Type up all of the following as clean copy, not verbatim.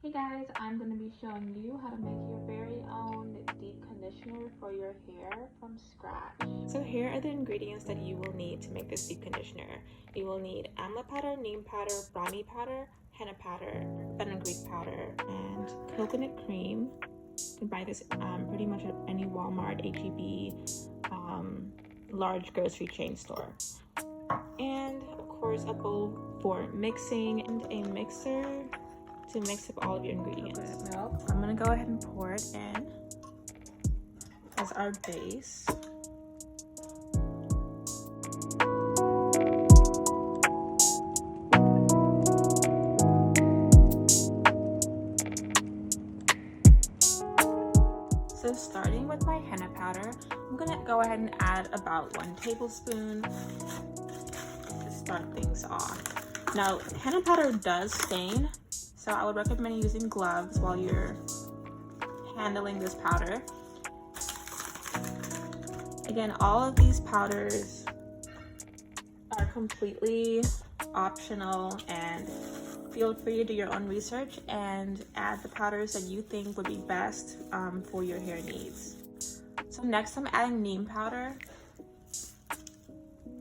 Hey guys, I'm going to be showing you how to make your very own deep conditioner for your hair from scratch. So here are the ingredients that you will need to make this deep conditioner. You will need Amla Powder, Neem Powder, Brahmi Powder, Henna Powder, Fenugreek Powder, and coconut cream. You can buy this pretty much at any Walmart, H-E-B, large grocery chain store. And of course a bowl for mixing and a mixer to mix up all of your ingredients. Milk. I'm gonna go ahead and pour it in as our base. So starting with my henna powder, I'm gonna go ahead and add about 1 tablespoon to start things off. Now, henna powder does stain, so I would recommend using gloves while you're handling this powder. Again, all of these powders are completely optional, and feel free to do your own research and add the powders that you think would be best for your hair needs. So next I'm adding neem powder.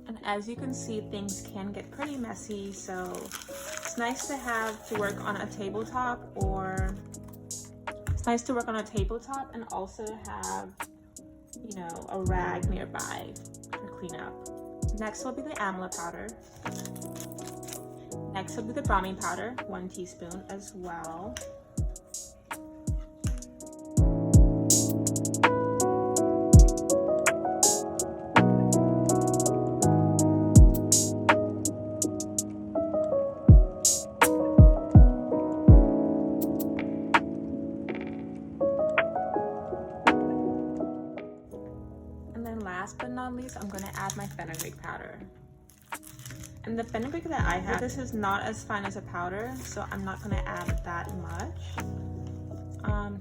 And as you can see, things can get pretty messy, so it's nice to have to work on a tabletop, and also have, you know, a rag nearby to clean up. Next will be the Amla powder. Next will be the Brahmi powder, 1 teaspoon as well. Last but not least, I'm going to add my fenugreek powder. And the fenugreek that I have, this is not as fine as a powder, so I'm not going to add that much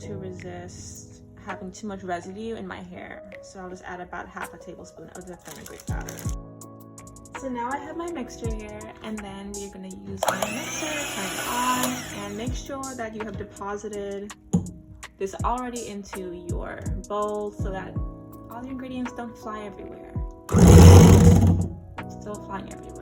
to resist having too much residue in my hair. So I'll just add about half a tablespoon of the fenugreek powder. So now I have my mixture here, and then we're going to use my mixer, turn it on, and make sure that you have deposited this already into your bowl so that all the ingredients don't fly everywhere. Still flying everywhere.